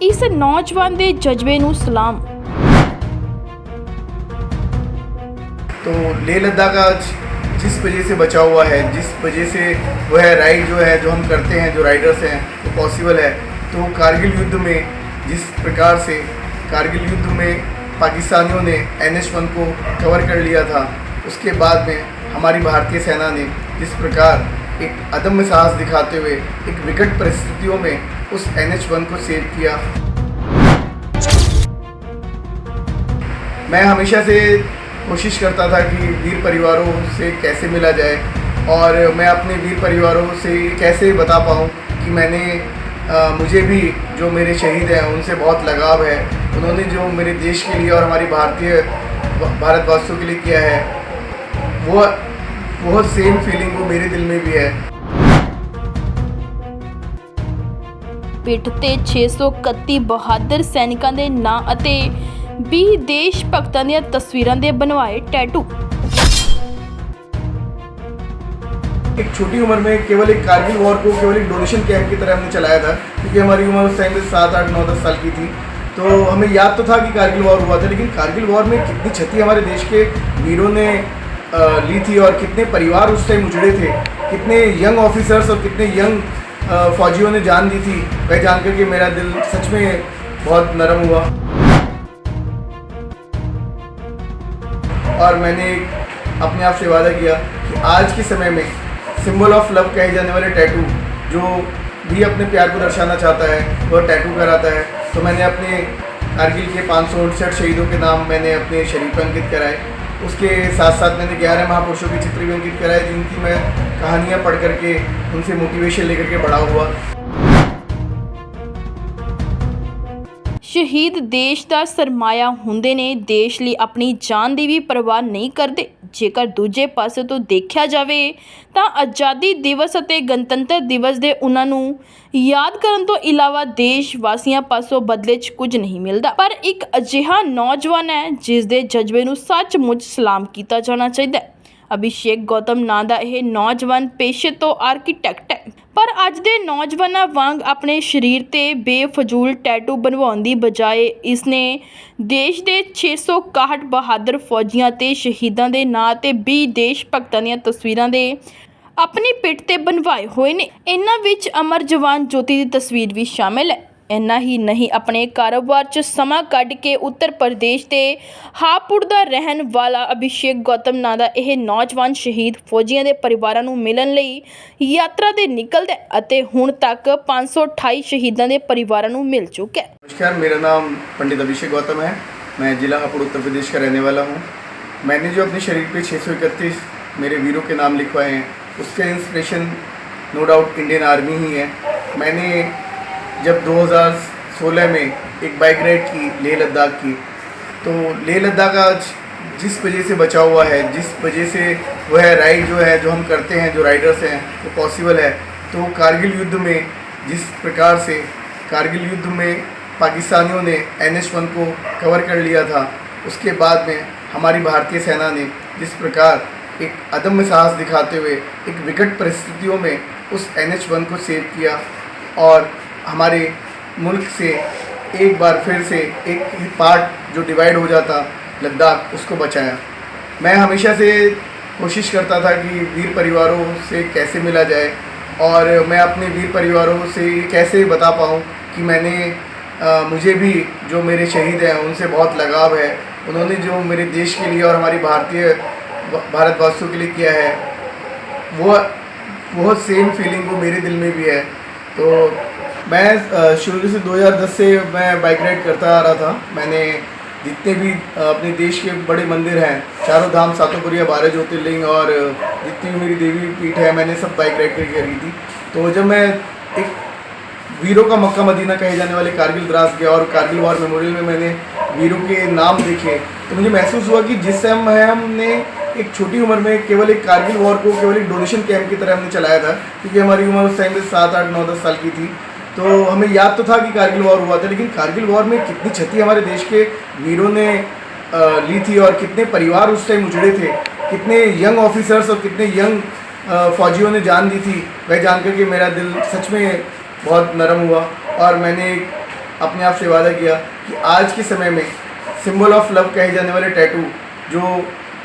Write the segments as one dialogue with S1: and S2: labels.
S1: इस नौजवान के जज्बे नूं सलाम।
S2: तो लेह लद्दाख आज जिस वजह से बचा हुआ है, जिस वजह से वह राइड जो है जो हम करते हैं, जो राइडर्स हैं, वो पॉसिबल है। तो कारगिल युद्ध में जिस प्रकार से कारगिल युद्ध में पाकिस्तानियों ने NH-1 को कवर कर लिया था, उसके बाद में हमारी भारतीय सेना ने जिस प्रकार एक अदम्य साहस दिखाते हुए एक विकट परिस्थितियों में उस NH-1 को सेव किया। मैं हमेशा से कोशिश करता था कि वीर परिवारों से कैसे मिला जाए और मैं अपने वीर परिवारों से कैसे बता पाऊँ कि मुझे भी जो मेरे शहीद हैं उनसे बहुत लगाव है। उन्होंने जो मेरे देश के लिए और हमारी भारतवासियों के लिए किया है, वो सेम फीलिंग वो मेरे दिल में भी है।
S1: पिठ ते 631 बहादुर सैनिकों के नां अते 20 देश भगतां दीआं तस्वीरां दे बनवाए टैटू।
S2: एक छोटी उम्र में केवल एक कारगिल वॉर को केवल एक डोनेशन कैंप की तरह हमने चलाया था, क्योंकि हमारी उम्र उस टाइम पे 7, 8, 9, 10 साल की थी। तो हमें याद तो था कि कारगिल वॉर हुआ था, लेकिन कारगिल वॉर में कितनी क्षति हमारे देश के वीरों ने ली थी और कितने परिवार उस टाइम उजड़े थे, कितने यंग ऑफिसर्स और कितने यंग फौजियों ने जान दी थी, वह जान कर के मेरा दिल सच में बहुत नरम हुआ। और मैंने अपने आप से वादा किया कि आज के समय में सिंबल ऑफ लव कहे जाने वाले टैटू, जो भी अपने प्यार को दर्शाना चाहता है वह टैटू कराता है। तो मैंने अपने कारगिल के 559 शहीदों के नाम मैंने अपने शरीर पर अंकित कराए। उसके साथ साथ मैंने 11 महापुरुषों के चित्र भी अंकित कराए, जिनकी मैं कहानियाँ पढ़ करके उनसे मोटिवेशन लेकर के बड़ा हुआ।
S1: शहीद देश का सरमाया हुंदे ने, देश लिए अपनी जान की भी परवाह नहीं करते। जेकर दूजे पासे तो देखा जाए तो आज़ादी दिवस और गणतंत्र दिवस के उन्होंने याद करने तो इलावा देश वासियों पासों बदले च कुछ नहीं मिलता। पर एक अजिहा नौजवान है जिसके जज्बे नूं सचमुच सलाम किया जाना चाहिए। अभिषेक गौतम नां दा यह नौजवान पेशे तो आर्कीटैक्ट है, पर अज दे नौजवानों वांग अपने शरीर ते बेफजूल टैटू बनवाउण दी बजाय इसने देश के 661 बहादुर फौजियां ते शहीदां दे नां ते 20 देश भगतां दीआं तस्वीरां दे अपनी पिठ ते बनवाए हुए ने। इन्हां विच अमर जवान ज्योति की तस्वीर भी शामिल है। इन्ना ही नहीं, अपने कारोबार च समा कढ़ के उत्तर प्रदेश के हापुड़ का रहन वाला अभिषेक गौतम नां दा यह नौजवान शहीद फौजियों के परिवारों नूं मिलन लई यात्रा ते निकलदा है अते हुण तक 528 शहीदों के परिवारों नूं मिल चुका है।
S2: नमस्कार, मेरा नाम पंडित अभिषेक गौतम है। मैं जिला हापुड़ उत्तर प्रदेश का रहने वाला हूँ। मैंने जो अपने शरीर पे 631 मेरे वीरों के नाम लिखवाए हैं, उसका inspiration no doubt Indian Army ही है। मैंने जब 2016 में एक बाइक राइड की लेह लद्दाख की, तो लेह लद्दाख आज जिस वजह से बचा हुआ है, जिस वजह से वह राइड जो है जो हम करते हैं, जो राइडर्स हैं, वो पॉसिबल है। तो कारगिल युद्ध में जिस प्रकार से कारगिल युद्ध में पाकिस्तानियों ने NH-1 को कवर कर लिया था, उसके बाद में हमारी भारतीय सेना ने जिस प्रकार एक अदम्य साहस दिखाते हुए एक विकट परिस्थितियों में उस NH-1 को सेव किया और हमारे मुल्क से एक बार फिर से एक ही पार्ट जो डिवाइड हो जाता लद्दाख, उसको बचाया। मैं हमेशा से कोशिश करता था कि वीर परिवारों से कैसे मिला जाए और मैं अपने वीर परिवारों से कैसे बता पाऊँ कि मुझे भी जो मेरे शहीद हैं उनसे बहुत लगाव है। उन्होंने जो मेरे देश के लिए और हमारी भारतवासियों के लिए किया है, वो सेम फीलिंग वो मेरे दिल में भी है। तो मैं शुरू से 2010 से मैं बाइक राइड करता आ रहा था। मैंने जितने भी अपने देश के बड़े मंदिर हैं, चारों धाम, सातों पुरिया, 12 ज्योतिर्लिंग और जितनी भी मेरी देवी पीठ है, मैंने सब बाइक राइड करके करी थी। तो जब मैं एक वीरों का मक्का मदीना कहे जाने वाले कारगिल द्रास गया और कारगिल वॉर मेमोरियल में मैंने वीरों के नाम देखे, तो मुझे महसूस हुआ कि जिस समय हमने एक छोटी उम्र में केवल एक कारगिल वॉर को केवल एक डोनेशन कैंप की तरह हमने चलाया था, क्योंकि हमारी उम्र उस टाइम पे 7, 8, 9, 10 साल की थी। तो हमें याद तो था कि कारगिल वॉर हुआ था, लेकिन कारगिल वॉर में कितनी क्षति हमारे देश के वीरों ने ली थी और कितने परिवार उस टाइम उजड़े थे, कितने यंग ऑफिसर्स और कितने यंग फौजियों ने जान दी थी, वह जान कर के मेरा दिल सच में बहुत नरम हुआ। और मैंने अपने आप से वादा किया कि आज के समय में सिंबल ऑफ लव कहे जाने वाले टैटू जो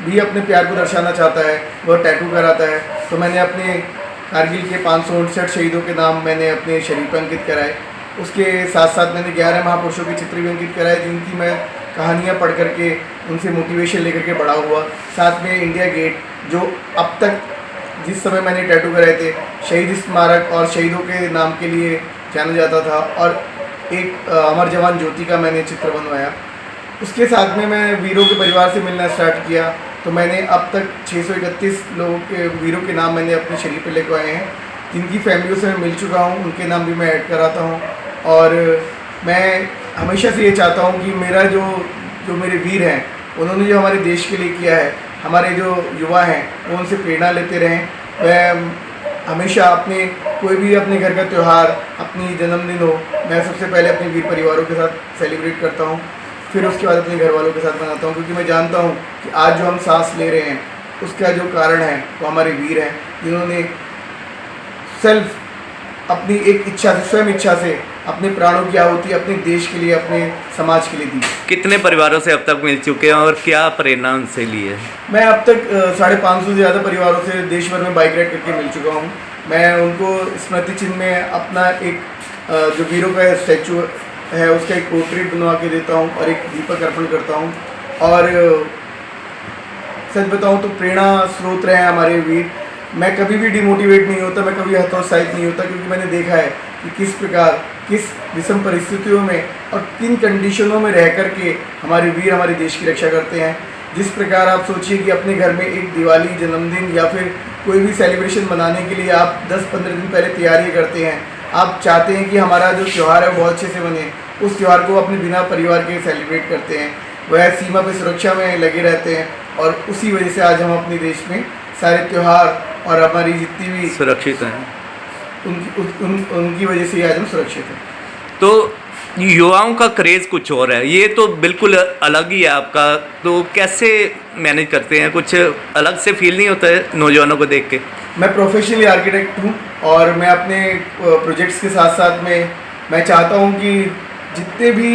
S2: भी अपने प्यार को दर्शाना चाहता है वह टैटू कराता है। तो मैंने अपने कारगिल के 559 शहीदों के नाम मैंने अपने शरीर पर अंकित कराए। उसके साथ साथ मैंने 11 महापुरुषों के चित्र भी अंकित कराए जिनकी मैं कहानियाँ पढ़ करके उनसे मोटिवेशन लेकर के बड़ा हुआ। साथ में इंडिया गेट जो अब तक जिस समय मैंने टैटू कराए थे शहीद स्मारक और शहीदों के नाम के लिए जाना जाता था, और एक अमर जवान ज्योति का मैंने चित्र बनवाया। उसके साथ में मैं वीरों के परिवार से मिलना स्टार्ट किया। तो मैंने अब तक 631 लोगों के वीरों के नाम मैंने अपने शरीर पे लेकर आए हैं, जिनकी फैमिलियों से मैं मिल चुका हूँ, उनके नाम भी मैं ऐड कराता हूँ। और मैं हमेशा से ये चाहता हूँ कि मेरा जो मेरे वीर हैं उन्होंने जो हमारे देश के लिए किया है, हमारे जो युवा हैं वो उनसे प्रेरणा लेते रहें। मैं हमेशा अपने कोई भी अपने घर का त्यौहार, अपनी जन्मदिन हो, मैं सबसे पहले अपने वीर परिवारों के साथ सेलिब्रेट करता हूँ, फिर उसके बाद अपने घर वालों के साथ मनाता हूँ, क्योंकि मैं जानता हूँ कि आज जो हम सांस ले रहे हैं उसका जो कारण है वो हमारे वीर हैं, जिन्होंने सेल्फ अपनी एक इच्छा से, स्वयं इच्छा से अपने प्राणों की आहुति अपने देश के लिए, अपने समाज के लिए दी।
S3: कितने परिवारों से अब तक मिल चुके हैं और क्या प्रेरणा उनसे ली है?
S2: मैं अब तक 550 से ज़्यादा परिवारों से देश भर में बाइक राइड करके मिल चुका हूँ। मैं उनको स्मृति चिन्ह में अपना एक जो वीरों का स्टैचू है उसका एक पोर्ट्रेट बनवा के देता हूँ और एक दीपक अर्पण करता हूँ। और सच बताऊँ तो प्रेरणा स्रोत रहे हैं हमारे वीर। मैं कभी भी डिमोटिवेट नहीं होता, मैं कभी हतोत्साहित नहीं होता, क्योंकि मैंने देखा है कि किस प्रकार, किस विषम परिस्थितियों में और किन कंडीशनों में रह कर के हमारे वीर हमारे देश की रक्षा करते हैं। जिस प्रकार आप सोचिए कि अपने घर में एक दिवाली, जन्मदिन या फिर कोई भी सेलिब्रेशन मनाने के लिए आप 10-15 दिन पहले तैयारियाँ करते हैं। आप चाहते हैं कि हमारा जो त्यौहार है वो बहुत अच्छे से बने, उस त्यौहार को अपने बिना परिवार के सेलिब्रेट करते हैं। वह सीमा पे सुरक्षा में लगे रहते हैं और उसी वजह से आज हम अपने देश में सारे त्यौहार और हमारी जितनी भी
S3: सुरक्षित हैं,
S2: उनकी वजह से आज हम सुरक्षित हैं।
S3: तो युवाओं का क्रेज़ कुछ और है, ये तो बिल्कुल अलग ही है आपका। तो कैसे मैनेज करते हैं? कुछ अलग से फील नहीं होता है नौजवानों को देख के?
S2: मैं प्रोफेशनली आर्किटेक्ट हूँ और मैं अपने प्रोजेक्ट्स के साथ साथ में मैं चाहता हूँ कि जितने भी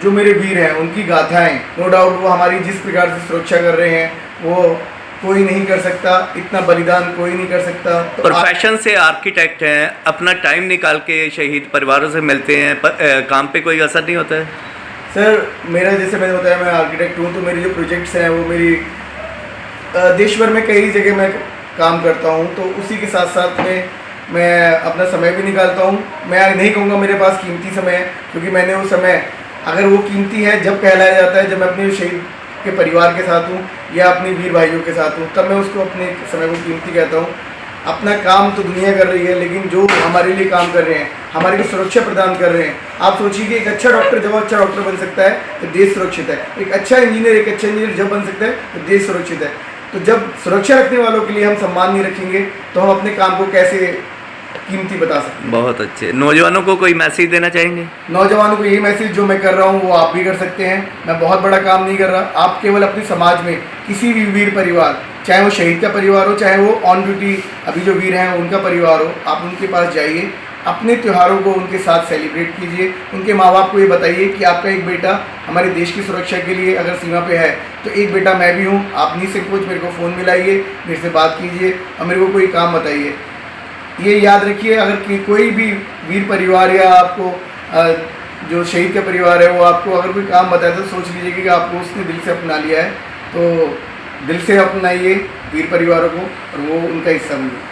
S2: जो मेरे वीर हैं उनकी गाथाएं, नो डाउट वो हमारी जिस प्रकार से सुरक्षा कर रहे हैं वो कोई नहीं कर सकता, इतना बलिदान कोई नहीं कर सकता। तो
S3: प्रोफेशन से आर्किटेक्ट हैं, अपना टाइम निकाल के शहीद परिवारों से मिलते हैं, काम पे कोई असर नहीं होता है?
S2: सर मेरा, जैसे मैंने बताया, मैं आर्किटेक्ट हूँ, तो मेरे जो प्रोजेक्ट्स हैं वो मेरी देश भर में कई जगह मैं काम करता हूँ, तो उसी के साथ साथ में मैं अपना समय भी निकालता हूँ। मैं नहीं कहूँगा मेरे पास कीमती समय है, क्योंकि मैंने वो समय, अगर वो कीमती है जब कहलाया जाता है जब मैं अपने शहीद के परिवार के साथ हूँ या अपने वीर भाइयों के साथ हूँ, तब मैं उसको अपने समय को कीमती कहता हूँ। अपना काम तो दुनिया कर रही है, लेकिन जो हमारे लिए काम कर रहे हैं, हमारे को सुरक्षा प्रदान कर रहे हैं। आप सोचिए कि एक अच्छा डॉक्टर जब अच्छा डॉक्टर बन सकता है तो देश सुरक्षित है। एक अच्छा इंजीनियर जब बन सकता है तो देश सुरक्षित है। तो जब सुरक्षा रखने वालों के लिए हम सम्मान नहीं रखेंगे तो हम अपने काम को कैसे कीमती बता सकते हैं।
S3: बहुत अच्छे। नौजवानों को कोई मैसेज देना चाहेंगे?
S2: नौजवानों को यही मैसेज जो मैं कर रहा हूँ वो आप भी कर सकते हैं। मैं बहुत बड़ा काम नहीं कर रहा। आप केवल अपने समाज में किसी भी वीर परिवार, चाहे वो शहीद का परिवार हो, चाहे वो ऑन ड्यूटी अभी जो वीर हैं उनका परिवार हो, आप उनके पास जाइए, अपने त्योहारों को उनके साथ सेलिब्रेट कीजिए। उनके माँ बाप को ये बताइए कि आपका एक बेटा हमारे देश की सुरक्षा के लिए अगर सीमा पे है तो एक बेटा मैं भी हूँ। आप निसंकोच मेरे को फ़ोन मिलाइए, मेरे से बात कीजिए और मेरे को कोई काम बताइए। ये याद रखिए, अगर कोई भी वीर परिवार या आपको जो शहीद का परिवार है वो आपको अगर कोई काम बताए तो सोच लीजिए कि आपको उसने दिल से अपना लिया है। तो दिल से अपनाइए वीर परिवारों को और वो उनका हिस्सा बनिए।